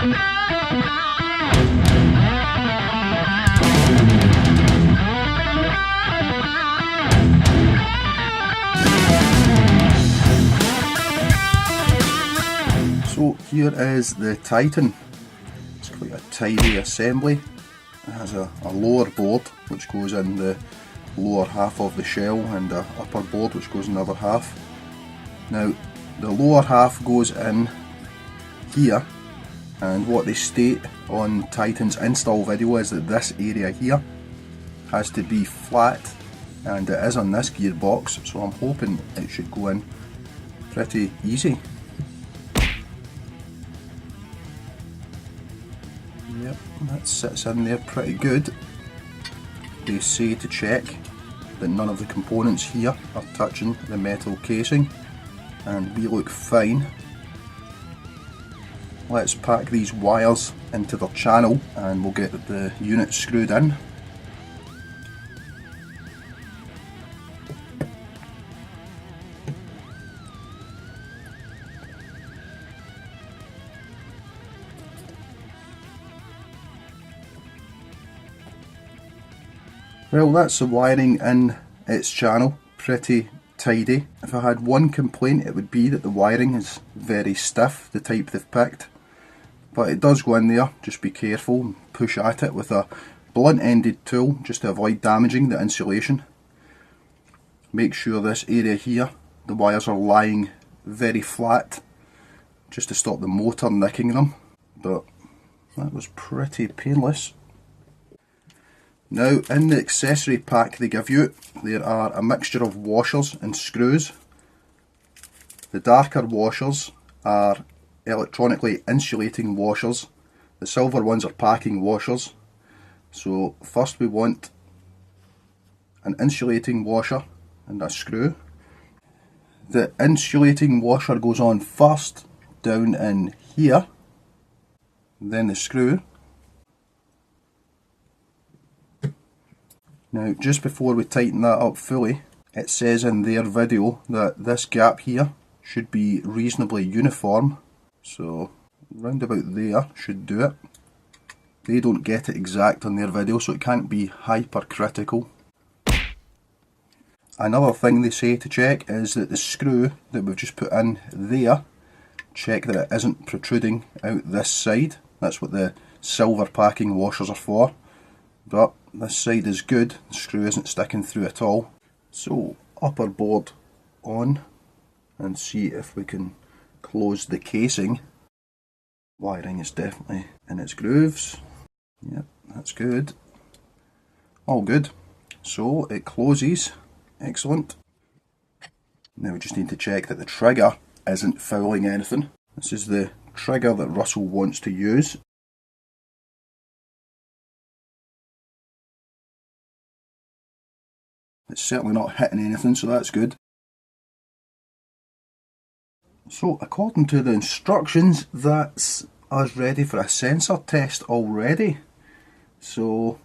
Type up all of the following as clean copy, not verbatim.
So here is the Titan. It's quite a tidy assembly. It has a lower board which goes in the lower half of the shell and an upper board which goes in the other half. Now the lower half goes in here, and what they state on Titan's install video is that this area here has to be flat, and it is on this gearbox, so I'm hoping it should go in pretty easy. Yep, that sits in there pretty good. They say to check that none of the components here are touching the metal casing, and we look fine. Let's pack these wires into their channel and we'll get the unit screwed in. Well, that's the wiring in its channel, pretty tidy. If I had one complaint, it would be that the wiring is very stiff, the type they've picked. But it does go in there, just be careful and push at it with a blunt-ended tool just to avoid damaging the insulation. Make sure this area here, the wires are lying very flat, just to stop the motor nicking them. But that was pretty painless. Now, in the accessory pack they give you, there are a mixture of washers and screws. The darker washers are electronically insulating washers. The silver ones are packing washers. So first we want an insulating washer and a screw. The insulating washer goes on first, down in here, then the screw. Now, just before we tighten that up fully, it says in their video that this gap here should be reasonably uniform, so round about there should do it. They don't get it exact on their video, so it can't be hypercritical. Another thing they say to check is that the screw that we've just put in there, check that it isn't protruding out this side. That's what the silver packing washers are for. But this side is good, the screw isn't sticking through at all. So upper board on, and see if we can close the casing. Wiring is definitely in its grooves. Yep, that's good. All good. So it closes. Excellent. Now we just need to check that the trigger isn't fouling anything. This is the trigger that Russell wants to use. It's certainly not hitting anything, so that's good. So according to the instructions, that's us ready for a sensor test already. So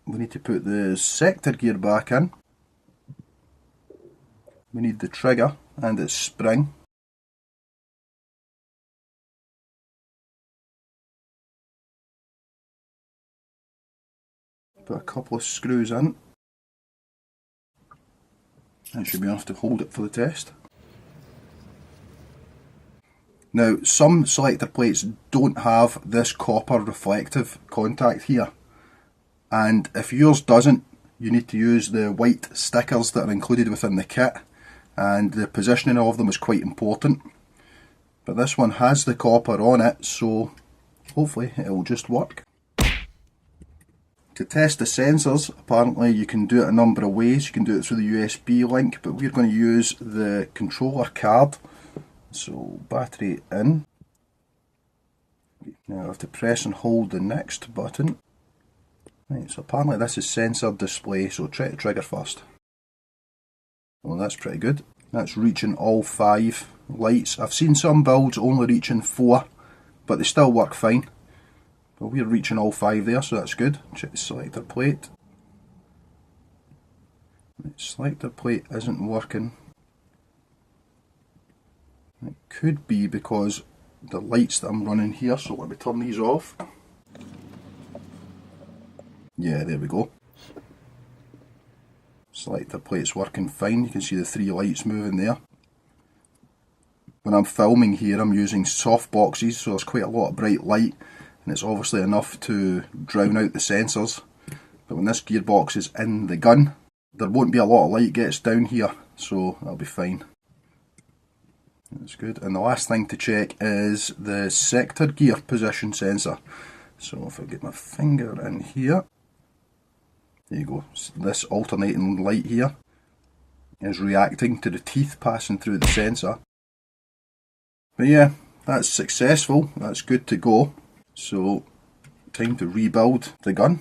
we need to put the sector gear back in. We need the trigger and its spring. Put a couple of screws in. That should be enough to hold it for the test. Now, some selector plates don't have this copper reflective contact here, and if yours doesn't, you need to use the white stickers that are included within the kit, and the positioning of them is quite important. But this one has the copper on it, so hopefully it will just work. To test the sensors, apparently you can do it a number of ways. You can do it through the USB link, but we're going to use the controller card. So battery in. Now I have to press and hold the next button. Right, so apparently this is sensor display, so try the trigger first. Well, that's pretty good. That's reaching all 5 lights. I've seen some builds only reaching 4, but they still work fine. But we're reaching all 5 there, so that's good. Check the selector plate. The selector plate isn't working. It could be because the lights that I'm running here, so let me turn these off. Yeah, there we go. Selector plate's working fine, you can see the 3 lights moving there. When I'm filming here I'm using soft boxes, so there's quite a lot of bright light and it's obviously enough to drown out the sensors. But when this gearbox is in the gun, there won't be a lot of light gets down here, so that'll be fine. That's good. And the last thing to check is the sector gear position sensor. So if I get my finger in here, there you go. This alternating light here is reacting to the teeth passing through the sensor. But yeah, that's successful. That's good to go. So time to rebuild the gun.